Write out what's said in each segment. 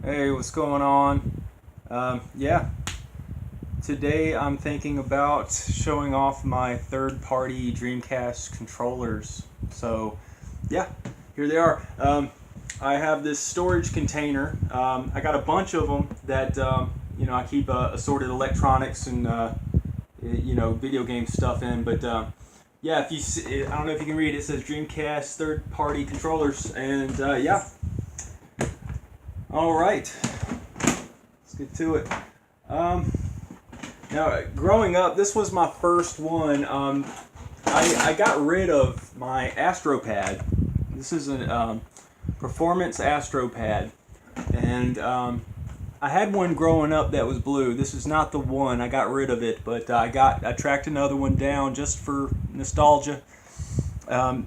Hey, what's going on? Yeah, today I'm thinking about showing off my third-party Dreamcast controllers. So, yeah, here they are. I have this storage container. I got a bunch of them that I keep assorted electronics and video game stuff in. But yeah, if you see, I don't know if you can read it. It says Dreamcast third-party controllers, and yeah. All right. Let's get to it. Um, Now, growing up, this was my first one. I got rid of my Astro Pad. This is a performance Astro Pad, and I had one growing up that was blue. This is not the one. I got rid of it, but I tracked another one down just for nostalgia. Um,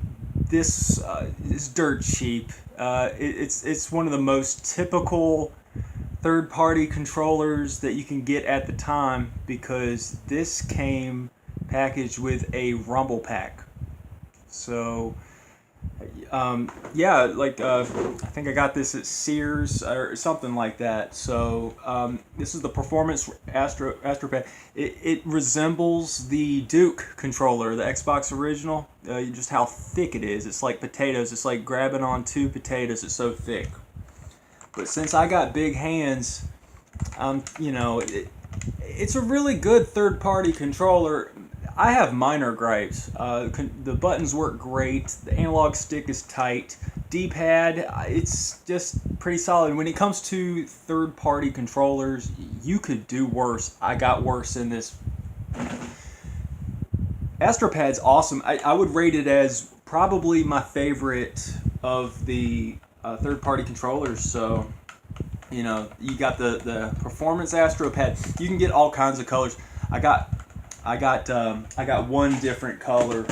this is dirt cheap. It's one of the most typical third-party controllers that you can get at the time because this came packaged with a rumble pack. So yeah, like I think I got this at Sears or something like that. So this is the Performance Astro Pad. It resembles the Duke controller, the Xbox original. Just how thick it is. It's like potatoes. It's like grabbing on two potatoes. It's so thick. But since I got big hands, it's a really good third-party controller. I have minor gripes. The buttons work great. The analog stick is tight. D-pad, it's just pretty solid. When it comes to third-party controllers, you could do worse. I got worse in this. Astropad's awesome. I would rate it as probably my favorite of the third-party controllers. So, you got the Performance Astro Pad. You can get all kinds of colors. I got one different color,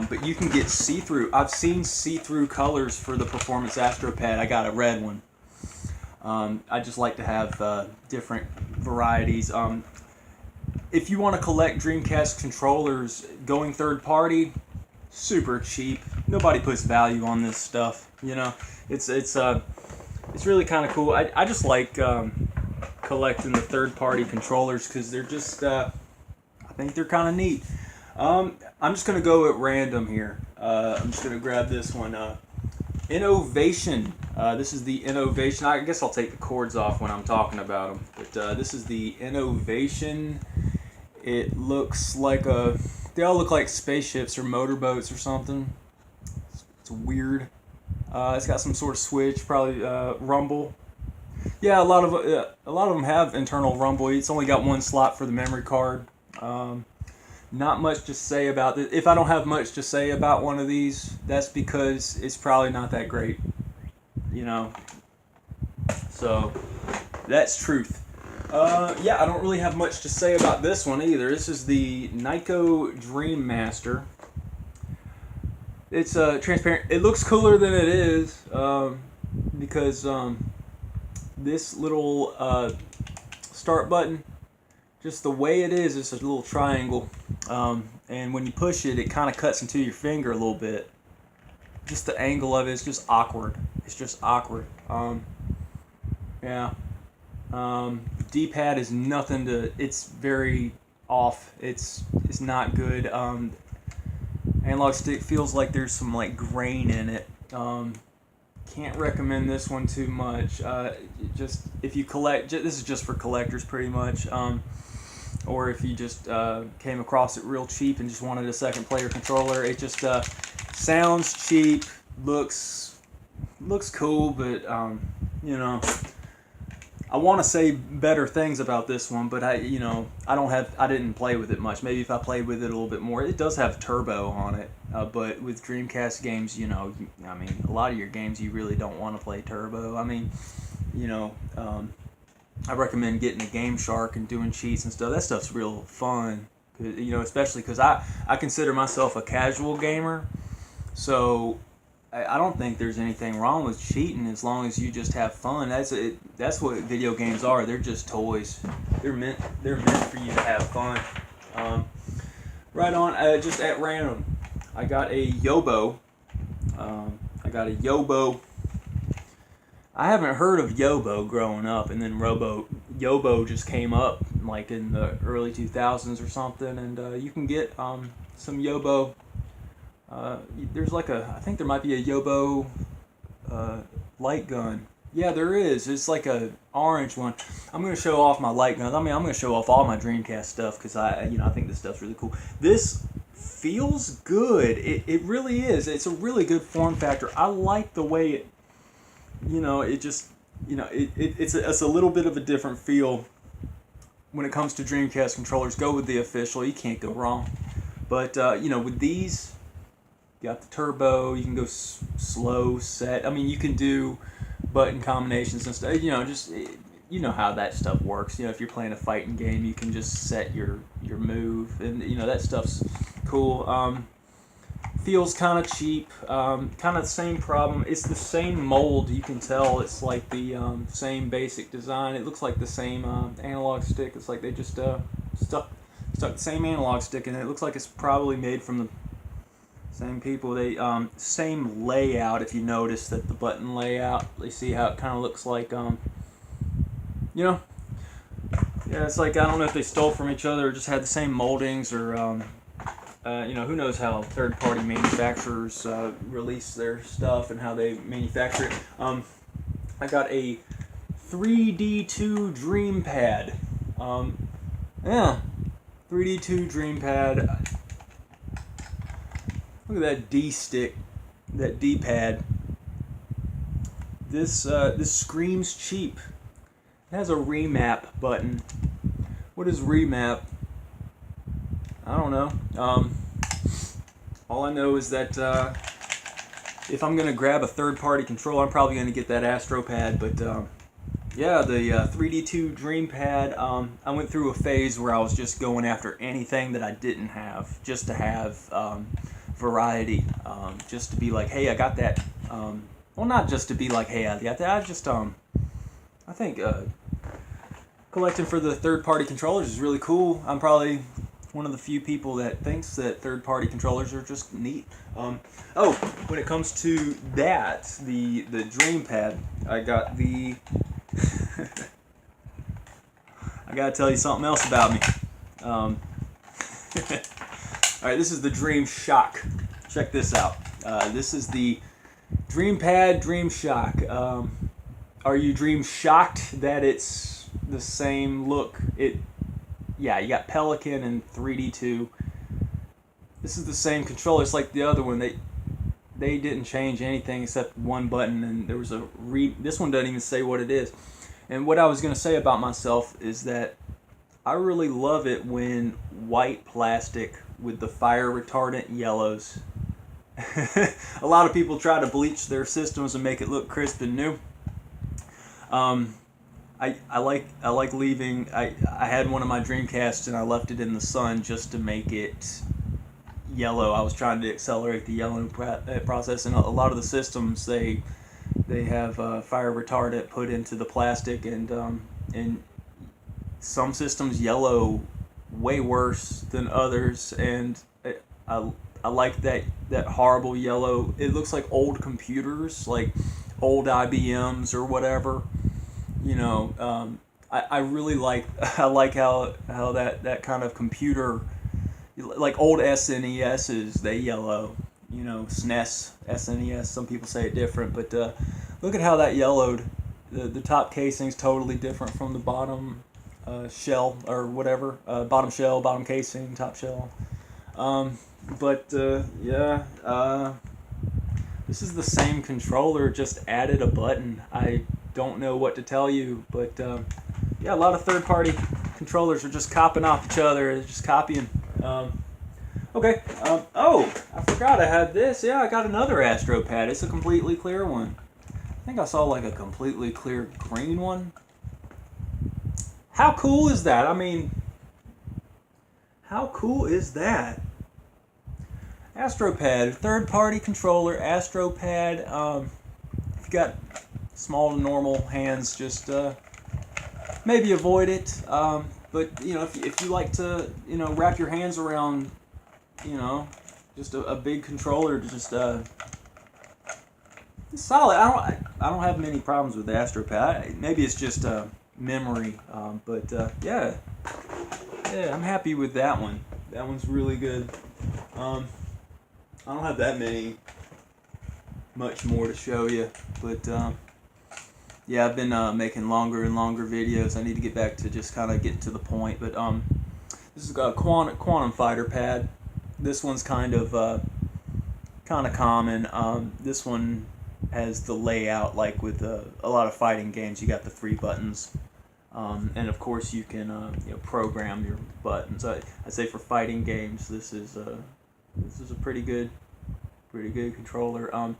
but you can get see-through. I've seen see-through colors for the Performance Astro Pad. I got a red one. I just like to have different varieties. If you want to collect Dreamcast controllers, going third-party, super cheap. Nobody puts value on this stuff. It's really kind of cool. I just like collecting the third-party controllers because they're just I think they're kind of neat. I'm just gonna go at random here. I'm just gonna grab this one. Innovation. This is the Innovation. I guess I'll take the cords off when I'm talking about them. But this is the Innovation. It looks like they all look like spaceships or motorboats or something. It's weird. It's got some sort of switch, probably rumble. Yeah, a lot of them have internal rumble. It's only got one slot for the memory card. Not much to say about it. If I don't have much to say about one of these, that's because it's probably not that great. So that's truth. Yeah, I don't really have much to say about this one either. This is the Nyko Dream Master. It's transparent. It looks cooler than it is because this little start button, just the way it is, it's a little triangle. And when you push it, it kind of cuts into your finger a little bit. Just the angle of it is just awkward. It's just awkward. Yeah. D-pad is nothing to. It's very off. It's not good. Analog stick feels like there's some like grain in it. Can't recommend this one too much. Just if you collect, this is just for collectors pretty much. Or if you just came across it real cheap and just wanted a second player controller, it just sounds cheap, looks cool, but I want to say better things about this one, but I didn't play with it much. Maybe if I played with it a little bit more. It does have turbo on it, but with Dreamcast games, a lot of your games you really don't want to play turbo. I recommend getting a Game Shark and doing cheats and stuff. That stuff's real fun, especially because I consider myself a casual gamer, so I don't think there's anything wrong with cheating as long as you just have fun. That's what video games are. They're just toys. They're meant for you to have fun. Right on. Just at random, I got a Yobbo. I haven't heard of Yobbo growing up, and then Yobbo just came up like in the early 2000s or something, and you can get some Yobbo. There's like I think there might be a Yobbo light gun. Yeah, there is. It's like a orange one. I'm gonna show off my light guns. I mean, I'm gonna show off all my Dreamcast stuff because I think this stuff's really cool. This feels good. It really is. It's a really good form factor. I like the way it. It just, it's a little bit of a different feel when it comes to Dreamcast controllers. Go with the official. You can't go wrong. But with these, you got the turbo. You can go slow, set. I mean, you can do button combinations and stuff. How that stuff works. If you're playing a fighting game, you can just set your move, and that stuff's cool. Feels kind of cheap. Kind of the same problem. It's the same mold. You can tell it's like the same basic design. It looks like the same analog stick. It's like they just stuck the same analog stick in it. It looks like it's probably made from the same people. They same layout. If you notice that the button layout, you see how it kind of looks like yeah, it's like I don't know if they stole from each other or just had the same moldings or who knows how third-party manufacturers release their stuff and how they manufacture it. I got a 3D2 Dream Pad. 3D2 Dream Pad. Look at that D stick, that D pad. This screams cheap. It has a remap button. What is remap? I don't know. All I know is that if I'm going to grab a third-party controller, I'm probably going to get that Astro Pad. But yeah, the 3D2 Dream Pad, I went through a phase where I was just going after anything that I didn't have, just to have variety. Just to be like, hey, I got that. Well, not just to be like, hey, I got that. I just, I think collecting for the third-party controllers is really cool. I'm probably one of the few people that thinks that third-party controllers are just neat. When it comes to that, the Dream Pad, I got the. I gotta tell you something else about me. All right, this is the Dream Shock. Check this out. This is the Dream Pad Dream Shock. Are you Dream Shocked that it's the same look? Yeah, you got Pelican and 3D2. This is the same controller. It's like the other one. They didn't change anything except one button, and there was this one doesn't even say what it is. And what I was going to say about myself is that I really love it when white plastic with the fire retardant yellows. A lot of people try to bleach their systems and make it look crisp and new. I like leaving. I had one of my Dreamcasts and I left it in the sun just to make it yellow. I was trying to accelerate the yellowing process, and a lot of the systems they have fire retardant put into the plastic, and some systems yellow way worse than others, and I like that horrible yellow. It looks like old computers, like old IBMs or whatever. I really like how that kind of computer, like old SNESs, they yellow. SNES, SNES. Some people say it different, but look at how that yellowed. The top casing's totally different from the bottom shell or whatever. Bottom shell, bottom casing, top shell. This is the same controller, just added a button. I don't know what to tell you, but a lot of third-party controllers are just copying off each other. They're just copying. I forgot I had this. Yeah, I got another Astro Pad. It's a completely clear one. I think I saw like a completely clear green one. How cool is that? I mean, how cool is that? Astro Pad, third-party controller, Astro Pad. If you got small to normal hands, just maybe avoid it. But if you like to wrap your hands around just a big controller to just It's solid. I don't have many problems with the Astro Pad. Maybe it's just memory, but yeah, I'm happy with that one. That one's really good. I don't have that much more to show you, but yeah, I've been making longer and longer videos. I need to get back to just kind of getting to the point. But this is a quantum fighter pad. This one's kind of common. This one has the layout like with a lot of fighting games. You got the 3 buttons, and of course you can program your buttons. I say for fighting games, this is a pretty good controller.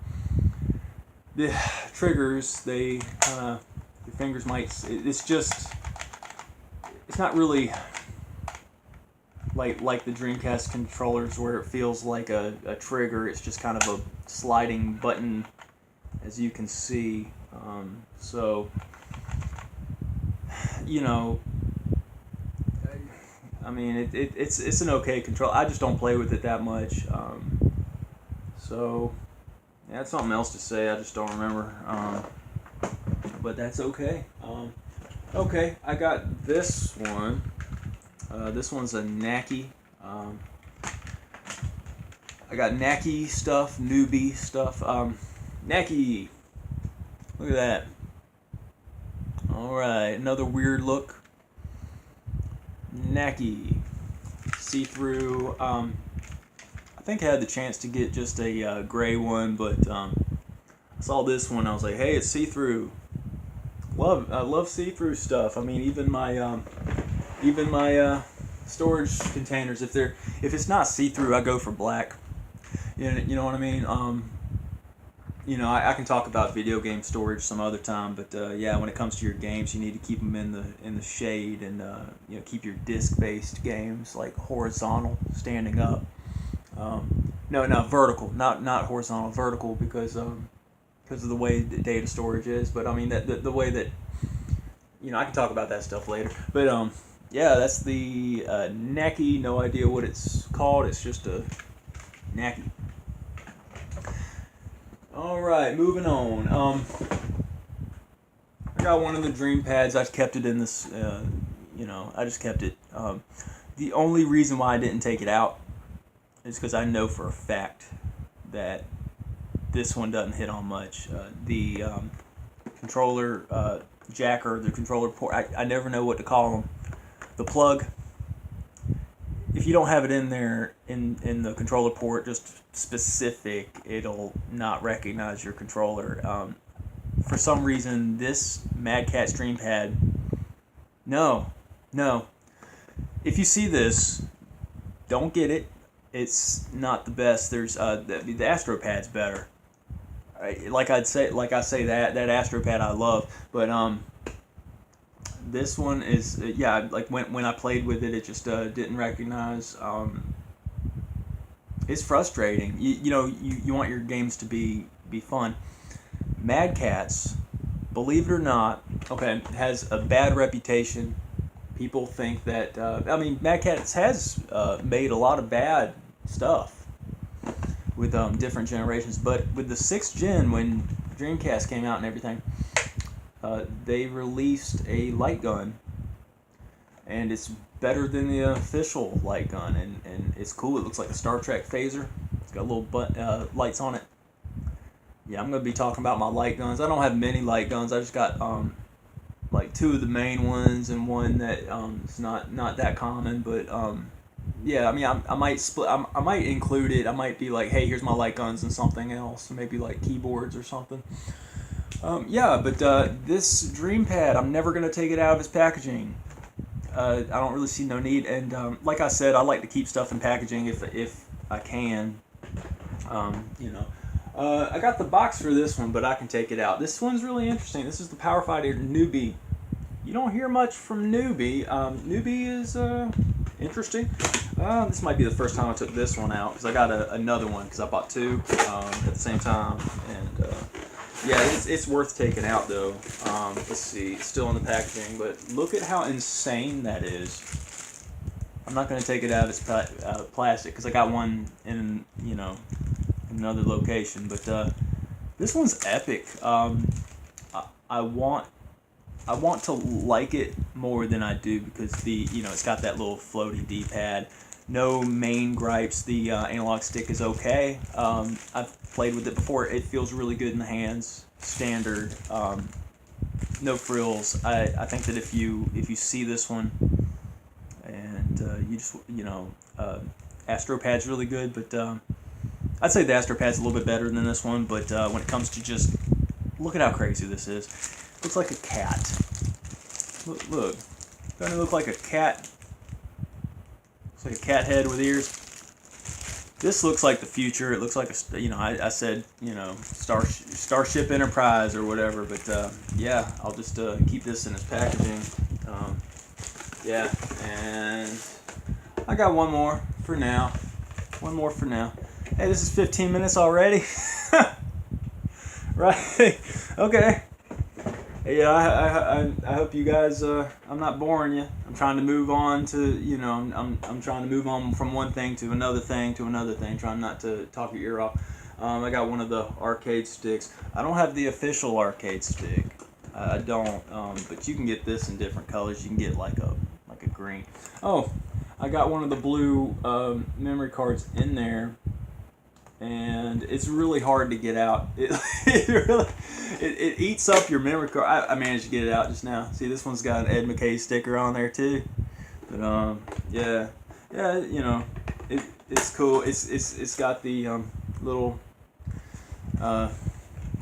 The triggers, they your fingers might. It's not really like the Dreamcast controllers where it feels like a trigger. It's just kind of a sliding button, as you can see. So I mean it's an okay control. I just don't play with it that much. So yeah, that's something else to say. I just don't remember. But that's okay. Okay, I got this one. This one's a Necky. I got Necky stuff, newbie stuff. Necky. Look at that. Alright, another weird look. Necky. See-through. I think I had the chance to get just a gray one, but I saw this one. I was like, hey, it's see-through. I love see-through stuff. I mean, even my storage containers, if it's not see-through, I go for black. You know what I mean? I can talk about video game storage some other time, but yeah, when it comes to your games, you need to keep them in the shade, and keep your disc-based games like horizontal, standing up. No, vertical, not horizontal, vertical, because of the way the data storage is. But I mean the way that I can talk about that stuff later. But yeah, that's the Necky. No idea what it's called. It's just a Necky. All right, moving on. I got one of the Dream Pads. I kept it in this. I just kept it. The only reason why I didn't take it out is because I know for a fact that this one doesn't hit on much. The controller jack, or the controller port, I never know what to call them. The plug, if you don't have it in there in the controller port, just specific, it'll not recognize your controller. For some reason, this Catz Dream Pad, no. If you see this, don't get it. It's not the best. There's the Astro Pad's better. Like I say that Astro Pad I love, but this one is like when I played with it, it just didn't recognize. It's frustrating. You want your games to be fun. Mad Catz, believe it or not, has a bad reputation. People think that Mad Catz has made a lot of bad stuff with different generations, but with the 6th gen, when Dreamcast came out and everything, they released a light gun, and it's better than the official light gun, and it's cool. It looks like a Star Trek phaser. It's got little lights on it. Yeah, I'm going to be talking about my light guns. I don't have many light guns. I just got like 2 of the main ones, and one that is not that common, but yeah, I mean, I might split. I might include it. I might be like, hey, here's my light guns and something else, maybe like keyboards or something. Yeah, but this Dream Pad, I'm never gonna take it out of its packaging. I don't really see no need, and like I said, I like to keep stuff in packaging if I can. I got the box for this one, but I can take it out. This one's really interesting. This is the Power Fighter Newbie. You don't hear much from Newbie. Newbie is interesting. This might be the first time I took this one out, because I got another one, because I bought 2 at the same time, and yeah, it's worth taking out though. Let's see, it's still in the packaging, but look at how insane that is. I'm not going to take it out of its plastic, because I got one in another location, but This one's epic. I want to like it more than I do because it's got that little floaty D-pad. No main gripes. The analog stick is okay. I've played with it before. It feels really good in the hands. Standard. No frills. I think that if you see this one and you just Astro Pad's really good, but I'd say the Astro Pad's a little bit better than this one. But when it comes to just look at how crazy this is. Looks like a cat. Look. Doesn't it look like a cat? Looks like a cat head with ears. This looks like the future. It looks like I said, Starship Enterprise or whatever. But yeah, I'll just keep this in its packaging. Yeah, and I got one more for now. Hey, this is 15 minutes already. Right? Okay. Yeah, I hope you guys. I'm not boring you. I'm trying to move on to I'm trying to move on from one thing to another thing to another thing. Trying not to talk your ear off. I got one of the arcade sticks. I don't have the official arcade stick. I don't. But you can get this in different colors. You can get like a green. Oh, I got one of the blue memory cards in there. And it's really hard to get out. It eats up your memory card. I managed to get it out just now. See, this one's got an Ed McKay sticker on there too. But yeah, it's cool. It's got the little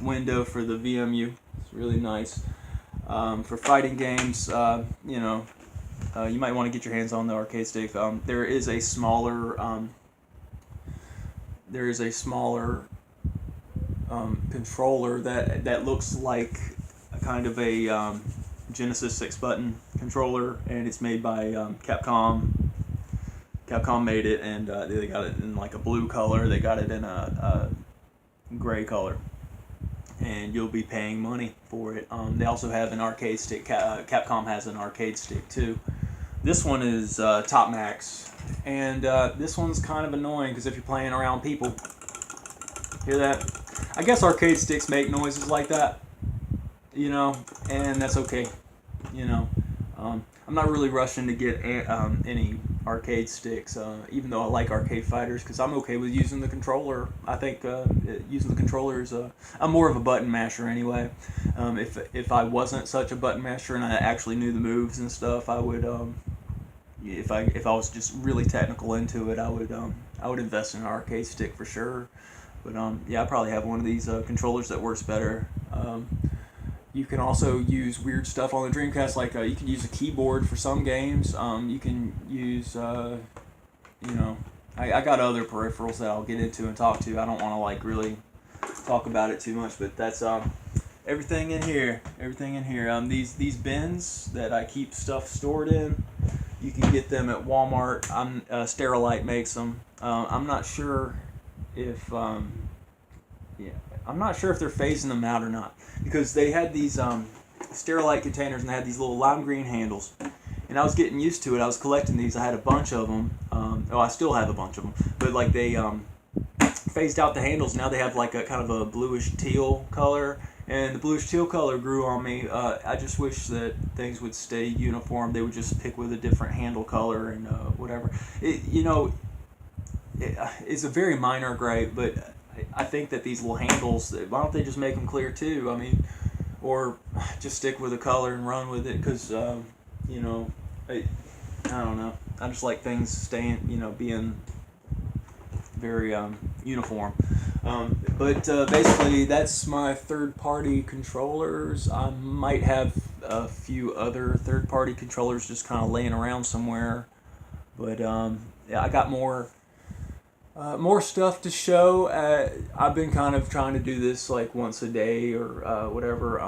window for the VMU. It's really nice. For fighting games, you might want to get your hands on the arcade stick. There is a smaller controller that looks like a kind of a Genesis 6-button controller, and it's made by Capcom. Capcom made it, and they got it in like a blue color. They got it in a gray color, and you'll be paying money for it. They also have an arcade stick. Capcom has an arcade stick too. This one is Top Max. And this one's kind of annoying because if you're playing around people, hear that? I guess arcade sticks make noises like that, and that's okay, I'm not really rushing to get any arcade sticks, even though I like arcade fighters, because I'm okay with using the controller. I think using the controller is I'm more of a button masher anyway. If I wasn't such a button masher and I actually knew the moves and stuff, I would. If I was just really technical into it, I would invest in an arcade stick for sure. But yeah, I probably have one of these controllers that works better. You can also use weird stuff on the Dreamcast, like you can use a keyboard for some games. You can use I got other peripherals that I'll get into and talk to. I don't want to really talk about it too much, but that's everything in here. These bins that I keep stuff stored in. You can get them at Walmart. Sterilite makes them. I'm not sure if I'm not sure if they're phasing them out or not, because they had these Sterilite containers and they had these little lime green handles, and I was getting used to it. I was collecting these. I had a bunch of them. I still have a bunch of them, but like they phased out the handles. Now they have like a kind of a bluish teal color. And the bluish teal color grew on me. I just wish that things would stay uniform. They would just pick with a different handle color and whatever. It's a very minor gripe, but I think that these little handles, why don't they just make them clear too? I mean, or just stick with the color and run with it, because, I don't know. I just like things staying, being very uniform. But basically, that's my third-party controllers. I might have a few other third-party controllers just kind of laying around somewhere. But yeah, I got more stuff to show. I've been kind of trying to do this like once a day or whatever.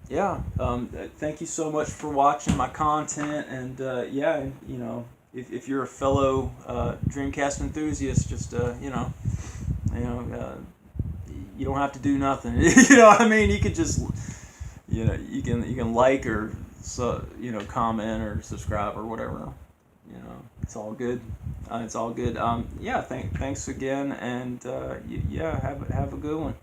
Yeah. Thank you so much for watching my content, and yeah, if you're a fellow Dreamcast enthusiast, just you don't have to do nothing. You know what I mean? You could just, you can like or comment or subscribe or whatever. It's all good. It's all good. Yeah. Thanks again, and yeah, have a good one.